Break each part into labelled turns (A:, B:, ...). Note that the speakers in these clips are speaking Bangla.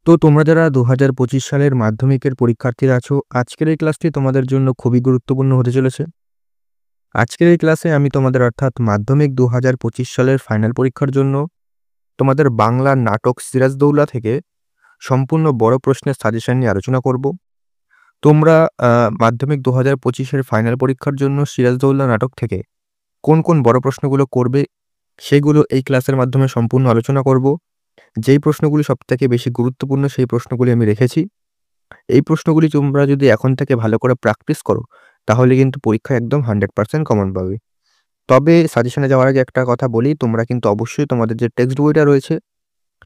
A: তো তোমরা যারা ২০২৫ সালের মাধ্যমিকের পরীক্ষার্থীরা আছো, আজকের এই ক্লাসটি তোমাদের জন্য খুবই গুরুত্বপূর্ণ হতে চলেছে। আজকের এই ক্লাসে আমি তোমাদের অর্থাৎ মাধ্যমিক ২০২৫ সালের ফাইনাল পরীক্ষার জন্য তোমাদের বাংলা নাটক সিরাজদৌল্লা থেকে সম্পূর্ণ বড় প্রশ্নের সাজেশন নিয়ে আলোচনা করব। তোমরা মাধ্যমিক ২০২৫ এর ফাইনাল পরীক্ষার জন্য সিরাজদৌল্লা নাটক থেকে কোন, কোন বড় প্রশ্নগুলো করবে সেগুলো এই ক্লাসের মাধ্যমে সম্পূর্ণ আলোচনা করব। যেই প্রশ্নগুলি সবথেকে বেশি গুরুত্বপূর্ণ সেই প্রশ্নগুলি আমি রেখেছি। এই প্রশ্নগুলি তোমরা যদি এখন থেকে ভালো করে প্র্যাকটিস করো, তাহলে কিন্তু পরীক্ষায় একদম 100% কমন পাবে। তবে সাজেশনে যাওয়ার আগে একটা কথা বলি, তোমরা কিন্তু অবশ্যই তোমাদের যে টেক্সট বইটা রয়েছে,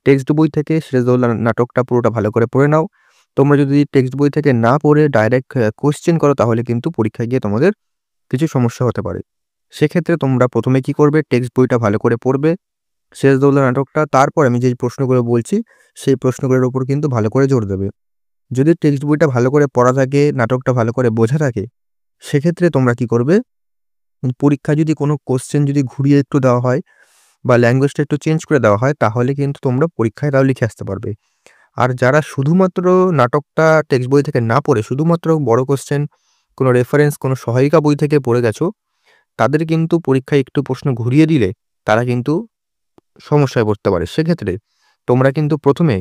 A: টেক্সট বই থেকে সিরাজদৌল্লা নাটকটা পুরোটা ভালো করে পড়ে নাও। তোমরা যদি টেক্সট বই থেকে না পড়ে ডাইরেক্ট কোয়েশ্চেন করো, তাহলে কিন্তু পরীক্ষায় গিয়ে তোমাদের কিছু সমস্যা হতে পারে। সেক্ষেত্রে তোমরা ১ম এ কি করবে, টেক্সট বইটা ভালো করে পড়বে, সিরাজদৌল্লা নাটকটা। তারপর আমি যেই প্রশ্নগুলো বলছি, সেই প্রশ্নগুলোর উপর কিন্তু ভালো করে জোর দেবে। যদি টেক্সট বইটা ভালো করে পড়া থাকে, নাটকটা ভালো করে বোঝা থাকে, সেক্ষেত্রে তোমরা কি করবে, পরীক্ষায় যদি কোনো কোয়েশ্চেন যদি ঘুরিয়ে একটু দেওয়া হয় বা ল্যাঙ্গুয়েজটা একটু চেঞ্জ করে দেওয়া হয়, তাহলে কিন্তু তোমরা পরীক্ষায় তাও লিখে আসতে পারবে। আর যারা শুধুমাত্র নাটকটা টেক্সট বই থেকে না পড়ে শুধুমাত্র বড় কোয়েশ্চেন, কোনো রেফারেন্স, কোনো সহায়িকা বই থেকে পড়ে গেছো, তাদের কিন্তু পরীক্ষায় একটু প্রশ্ন ঘুরিয়ে দিলে তারা কিন্তু সমস্যায় পড়তে পারে। সেক্ষেত্রে তোমরা কিন্তু ১ম এ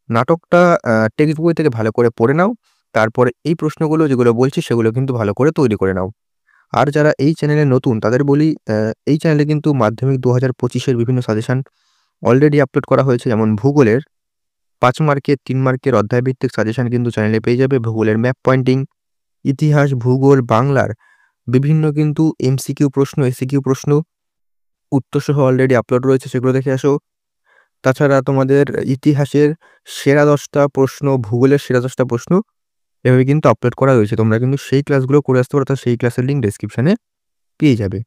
A: নাটকটা টেক্সট বই থেকে ভালো করে পড়ে নাও। তারপরে এই প্রশ্নগুলো যেগুলো বলছি সেগুলো কিন্তু ভালো করে তৈরি করে নাও। আর যারা এই চ্যানেলে নতুন তাদের বলি, এই চ্যানেলে কিন্তু মাধ্যমিক ২০২৫ এর বিভিন্ন সাজেশন অলরেডি আপলোড করা হয়েছে। যেমন ভূগোলের ৫ মার্কের, ৩ মার্কের অধ্যায়ভিত্তিক সাজেশন কিন্তু চ্যানেলে পেয়ে যাবে। ভূগোলের ম্যাপ পয়েন্টিং, ইতিহাস, ভূগোল, বাংলার বিভিন্ন কিন্তু এমসিকিউ প্রশ্ন, এসিকিউ প্রশ্ন, উত্তরসহ অলরেডি আপলোড রয়েছে, সেগুলো দেখে আসো। তাছাড়া তোমাদের ইতিহাসের সেরা ১০ টা প্রশ্ন, ভূগোলের সেরা ১০ টা প্রশ্ন এভাবে কিন্তু আপলোড করা হয়েছে। তোমরা কিন্তু সেই ক্লাসগুলো করে আসতে পারো, অর্থাৎ সেই ক্লাসের লিঙ্ক ডেসক্রিপশনে পেয়ে যাবে।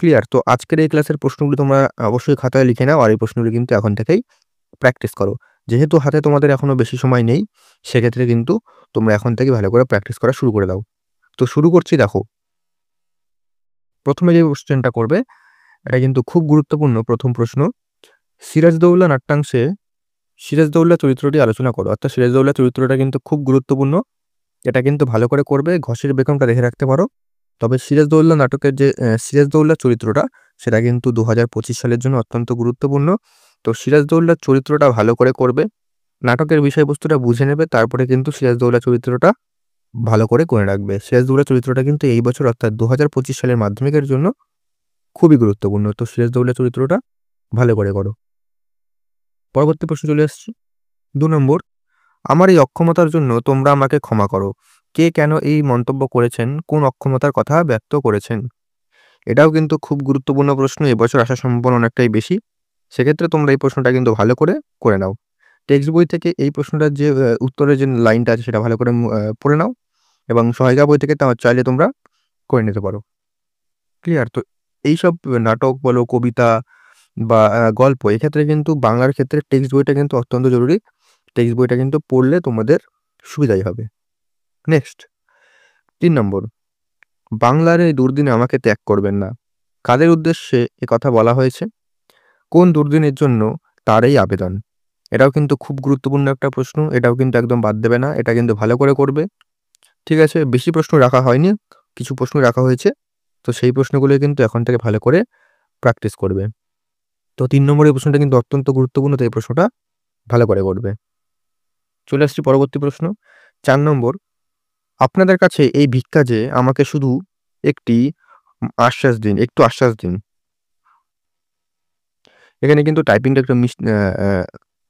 A: ক্লিয়ার? তো আজকের এই ক্লাসের প্রশ্নগুলো তোমরা অবশ্যই খাতায় লিখে নাও, আর এই প্রশ্নগুলো কিন্তু এখন থেকেই প্র্যাকটিস করো। যেহেতু হাতে তোমাদের এখনো বেশি সময় নেই, সেক্ষেত্রে কিন্তু তোমরা এখন থেকে ভালো করে প্র্যাকটিস করা শুরু করে দাও। তো শুরু করছি, দেখো। ১ম এ যে কোয়েশ্চেনটা করবে, এটা কিন্তু খুব গুরুত্বপূর্ণ ১ম প্রশ্ন। সিরাজদৌল্লা নাট্যাংশে সিরাজদৌল্লা চরিত্রটি আলোচনা করো। অর্থাৎ সিরাজদৌল্লা চরিত্রটা কিন্তু খুব গুরুত্বপূর্ণ। এটা কিন্তু ভালো করে করবে। ঘসের বেগমটা দেখে রাখতে পারো। তবে সিরাজদৌল্লা নাটকের যে সিরাজদৌল্লা চরিত্রটা, সেটা কিন্তু ২০২৫ সালের জন্য অত্যন্ত গুরুত্বপূর্ণ। তো সিরাজদৌল্লার চরিত্রটা ভালো করে করবে। নাটকের বিষয়বস্তুটা বুঝে নেবে। তারপরে কিন্তু সিরাজদৌল্লা চরিত্রটা ভালো করে রাখবে। সিরাজদৌল্লা চরিত্রটা কিন্তু এই বছর অর্থাৎ ২০২৫ সালের মাধ্যমিকের জন্য খুবই গুরুত্বপূর্ণ। তো সিরাজদৌল্লা চরিত্রটা ভালো করে করো। পরবর্তী প্রশ্ন চলে আসছে। ২ নম্বর, আমার এই অক্ষমতার জন্য তোমরা আমাকে ক্ষমা করো। কে কেন এই মন্তব্য করেছেন? কোন অক্ষমতার কথা ব্যক্ত করেছেন? এটাও কিন্তু খুব গুরুত্বপূর্ণ প্রশ্ন। এবছর আসার সম্ভাবনা অনেকটাই বেশি। সেক্ষেত্রে তোমরা এই প্রশ্নটা কিন্তু ভালো করে নাও। টেক্সট বই থেকে এই প্রশ্নটার যে উত্তরের যে লাইনটা আছে সেটা ভালো করে পড়ে নাও, এবং সহায়িকা বই থেকে চাইলে তোমরা করে নিতে পারো। ক্লিয়ার? তো এইসব নাটক বলো, কবিতা বা গল্প, এক্ষেত্রে কিন্তু বাংলার ক্ষেত্রে টেক্সট বইটা কিন্তু অত্যন্ত জরুরি। টেক্সট বইটা কিন্তু পড়লে তোমাদের সুবিধাই হবে। নেক্সট ৩ নম্বর, বাংলার এই দুর্দিনে আমাকে ত্যাগ করবেন না। কাদের উদ্দেশ্যে কথা বলা হয়েছে? কোন দুর্দিনের জন্য তার এই আবেদন? এটাও কিন্তু খুব গুরুত্বপূর্ণ একটা প্রশ্ন। এটাও কিন্তু একদম বাদ দেবে না। এটা কিন্তু ভালো করে করবে। ঠিক আছে? বেশি প্রশ্ন রাখা হয়নি। কিছু প্রশ্ন রাখা হয়েছে। তো সেই প্রশ্নগুলোই কিন্তু এখন থেকে ভালো করে প্র্যাকটিস করবে। তো ৩ নম্বরের প্রশ্নটা কিন্তু অত্যন্ত গুরুত্বপূর্ণ। তো এই প্রশ্নটা ভালো করে করবে। চলে আসছি পরবর্তী প্রশ্ন। ৪ নম্বর, আপনাদের কাছে এই ভিক্ষা যে আমাকে শুধু একটি আশ্বাস দিন, একটু আশ্বাস দিন। এখানে কিন্তু টাইপিংটা একটু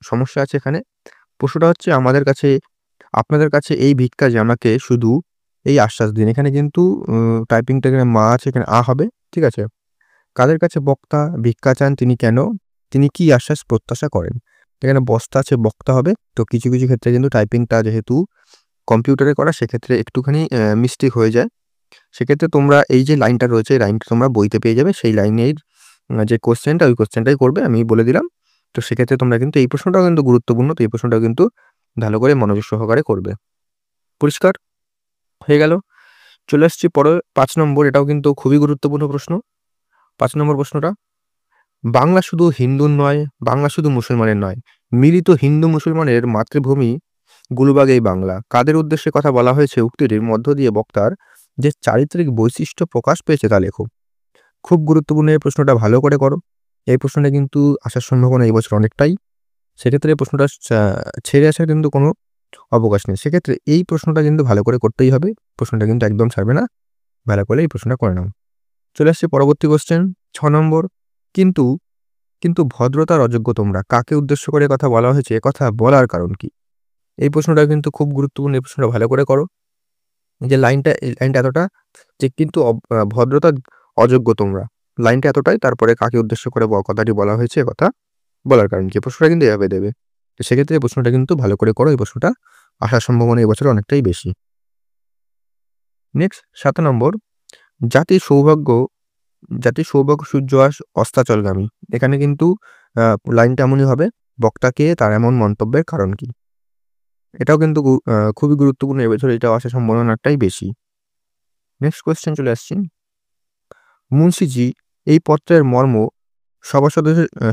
A: সমস্যা আছে এখানে। প্রশ্নটা হচ্ছে আপনাদের কাছে এই ভিক্ষা যে আমাকে শুধু এই আশ্বাস দিন। এখানে কিন্তু টাইপিংটা এখানে মা আছে, এখানে আ হবে। ঠিক আছে? কাদের কাছে বক্তা ভিক্ষা চান, তিনি কেন? তিনি কি আশ্বাস প্রত্যাশা করেন? এখানে বস্তা আছে, বক্তা হবে। তো কিছু, কিছু ক্ষেত্রে কিন্তু টাইপিংটা যেহেতু কম্পিউটারে করা, সেক্ষেত্রে একটুখানি মিস্টেক হয়ে যায়। সেক্ষেত্রে তোমরা এই যে লাইনটা রয়েছে, এই লাইনটা তোমরা বইতে পেয়ে যাবে। সেই লাইনের যে কোয়েশ্চেনটা, ওই কোয়েশ্চেনটাই করবে। আমি বলে দিলাম। তো সেক্ষেত্রে তোমরা কিন্তু এই প্রশ্নটাও কিন্তু গুরুত্বপূর্ণ। তো এই প্রশ্নটাও কিন্তু ভালো করে মনোযোগ সহকারে করবে। পরিষ্কার? হয়ে গেল? চলে আসছি ৫ নম্বর। এটাও কিন্তু খুবই গুরুত্বপূর্ণ প্রশ্ন। ৫ নম্বর প্রশ্নটা, বাংলা শুধু হিন্দুর নয়, বাংলা শুধু মুসলমানের নয়, মিলিত হিন্দু মুসলমানের মাতৃভূমি গুলবাগ এই বাংলা। কাদের উদ্দেশ্যে কথা বলা হয়েছে উক্তিটির মধ্য দিয়ে বক্তার যে চারিত্রিক বৈশিষ্ট্য প্রকাশ পেয়েছে তা লেখো। খুব গুরুত্বপূর্ণ এই প্রশ্নটা ভালো করে করো। এই প্রশ্নটা কিন্তু আসার সম্ভাবনা এই বছর অনেকটাই। সেক্ষেত্রে এই প্রশ্নটা ছেড়ে আসার কিন্তু কোনো অবকাশ নেই। সেক্ষেত্রে এই প্রশ্নটা কিন্তু ভালো করে করতেই হবে। প্রশ্নটা কিন্তু একদম ছাড়বে না। ভালো করে এই প্রশ্নটা করে নাও। চলে আসছে পরবর্তী কোশ্চেন ৬ নম্বর। কিন্তু কিন্তু ভদ্রতার অযোগ্য তোমরা কাকে উদ্দেশ্য করে কথা বলা হয়েছে একথা বলার কারণ কি? এই প্রশ্নটা কিন্তু খুব গুরুত্বপূর্ণ। এই প্রশ্নটা ভালো করে করো। যে এই লাইনটা এতটা যে কিন্তু ভদ্রতার অযোগ্য তোমরা। লাইনটা এতটাই, তারপরে কাকে উদ্দেশ্য করে কথাটি বলা হয়েছে একথা বলার কারণ কি? প্রশ্নটা কিন্তু এভাবে দেবে। তো সেক্ষেত্রে এই প্রশ্নটা কিন্তু ভালো করে করো। এই প্রশ্নটা আসার সম্ভাবনা এই বছর অনেকটাই বেশি। নেক্সট ৭ নম্বর। জাতির সৌভাগ্য সূর্য অস্তাচলগামী। এখানে কিন্তু লাইনটা এমনই হবে, বক্তা কে, তার এমন মন্তব্যের কারণ কি? এটাও কিন্তু খুবই গুরুত্বপূর্ণ। এবছর এটাও আসার সম্ভাবনা অনেকটাই বেশি। নেক্সট কোয়েশ্চেন চলে আসছি। মুন্সিজি এই পত্রের মর্ম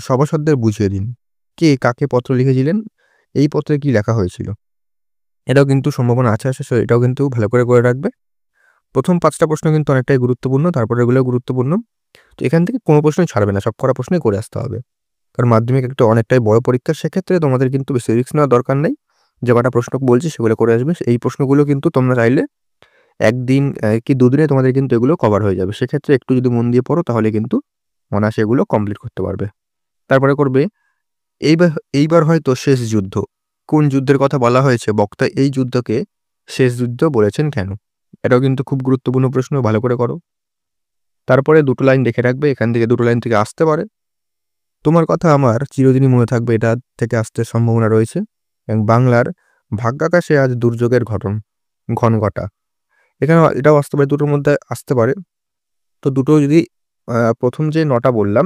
A: সভাসদদের বুঝিয়ে দিন। কে কাকে পত্র লিখেছিলেন? এই পত্রে কি লেখা হয়েছিল? এটাও কিন্তু সম্ভাবনা আছে আসার, এটাও কিন্তু ভালো করে রাখবে। প্রথম ৫টা প্রশ্ন কিন্তু অনেকটাই গুরুত্বপূর্ণ, তারপরে এগুলো গুরুত্বপূর্ণ। তো এখান থেকে কোনো প্রশ্নই ছাড়বে না, সব কটা প্রশ্নই করে আসতে হবে। কারণ মাধ্যমিক একটা অনেকটাই বড় পরীক্ষা, সেক্ষেত্রে তোমাদের কিন্তু বেশি রিস্ক নেওয়ার দরকার নেই। যে কটা প্রশ্ন বলছি সেগুলো করে আসবে। এই প্রশ্নগুলো কিন্তু তোমরা চাইলে একদিন কি দুদিনে তোমাদের কিন্তু এগুলো কভার হয়ে যাবে। সেক্ষেত্রে একটু যদি মন দিয়ে পড়ো তাহলে কিন্তু অনায়াসে এগুলো কমপ্লিট করতে পারবে। তারপরে করবে এইবার হয়তো শেষ যুদ্ধ। কোন যুদ্ধের কথা বলা হয়েছে? বক্তা এই যুদ্ধকে শেষ যুদ্ধ বলেছেন কেন? এটাও কিন্তু খুব গুরুত্বপূর্ণ প্রশ্ন, ভালো করে করো। তারপরে দুটো লাইন দেখে রাখবে, এখান থেকে দুটো লাইন থেকে আসতে পারে। তোমার কথা আমার চিরদিনই মনে থাকবে, এটা থেকে আসতে সম্ভাবনা রয়েছে। এবং বাংলার ভাগ্যাকাশে আজ দুর্যোগের ঘন ঘটা। এখানে এটাও আসতে পারে, দুটোর মধ্যে আসতে পারে। তো দুটো যদি প্রথম যে ৯টা বললাম,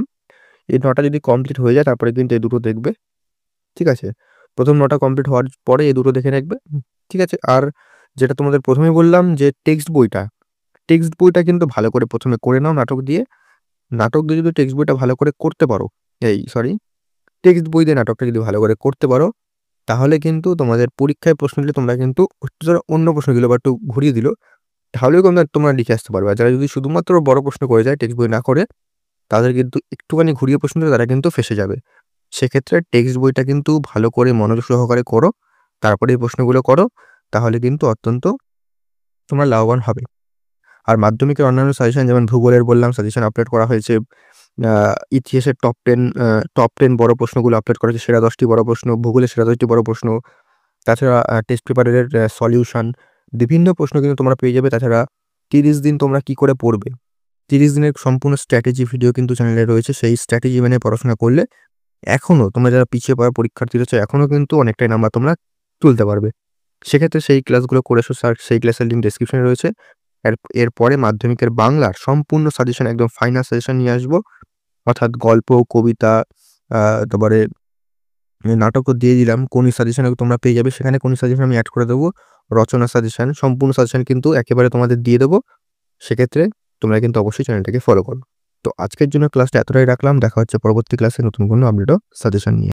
A: এই ৯টা যদি কমপ্লিট হয়ে যায় তারপরে কিন্তু এই দুটো দেখবে। ঠিক আছে? প্রথম ৯টা কমপ্লিট হওয়ার পরে এই দুটো দেখে রাখবে। ঠিক আছে? আর যেটা তোমাদের প্রথমেই বললাম যে টেক্সট বইটা কিন্তু ভালো করে প্রথমে করে নাও নাটক দিয়ে। নাটক দিয়ে যদি টেক্সট বইটা ভালো করে করতে পারো, টেক্সট বই দিয়ে নাটকটা যদি ভালো করে করতে পারো, তাহলে কিন্তু তোমাদের পরীক্ষায় প্রশ্ন দিলে তোমরা কিন্তু অন্য প্রশ্নগুলো বা একটু ঘুরিয়ে দিল, তাহলেও তোমরা লিখে আসতে পারবে। আর যারা যদি শুধুমাত্র বড় প্রশ্ন করে যায় টেক্সট বই না করে, তাদের কিন্তু একটুখানি ঘুরিয়ে প্রশ্ন দিলে তারা কিন্তু ফেঁসে যাবে। সেক্ষেত্রে টেক্সট বইটা কিন্তু ভালো করে মনোযোগ সহকারে করো, তারপরে এই প্রশ্নগুলো করো, তাহলে কিন্তু অত্যন্ত তোমরা লাভবান হবে। আর মাধ্যমিকের অন্যান্য সাজেশন যেমন ভূগোলের বললাম সাজেশন আপলোড করা হয়েছে। ইতিহাসের টপ 10 বড় প্রশ্নগুলো আপলোড করা হয়েছে, সেরা 10টি বড় প্রশ্ন, ভূগোলের সেরা 10টি বড় প্রশ্ন। তাছাড়া টেস্ট পেপারের সলিউশন, বিভিন্ন প্রশ্ন কিন্তু তোমরা পেয়ে যাবে। তাছাড়া 30 দিন তোমরা কি করে পড়বে, 30 দিনের সম্পূর্ণ স্ট্র্যাটেজি ভিডিও কিন্তু চ্যানেলে রয়েছে। সেই স্ট্র্যাটেজি মেনে পড়াশোনা করলে এখনও তোমরা যারা পিছিয়ে পড়া পরীক্ষার্থী রয়েছে এখনও কিন্তু অনেকটাই নাম্বার তোমরা তুলতে পারবে। সেক্ষেত্রে সেই ক্লাসগুলো করে এসো, সেই ক্লাসের লিঙ্ক ডেসক্রিপশনে রয়েছে। এরপরে মাধ্যমিকের বাংলার সম্পূর্ণ সাজেশন, একদম ফাইনাল সাজেশন নিয়ে আসবো। অর্থাৎ গল্প, কবিতা, তারপরে নাটকও দিয়ে দিলাম। কোন সাজেশনে তোমরা পেয়ে যাবে, সেখানে কোন সাজেশন আমি অ্যাড করে দেবো। রচনা সাজেশন, সম্পূর্ণ সাজেশন কিন্তু একেবারে তোমাদের দিয়ে দেবো। সেক্ষেত্রে তোমরা কিন্তু অবশ্যই চ্যানেলটাকে ফলো করো। তো আজকের জন্য ক্লাসটা এতটাই রাখলাম। দেখা হচ্ছে পরবর্তী ক্লাসে নতুন কোনো আপডেট ও সাজেশন নিয়ে।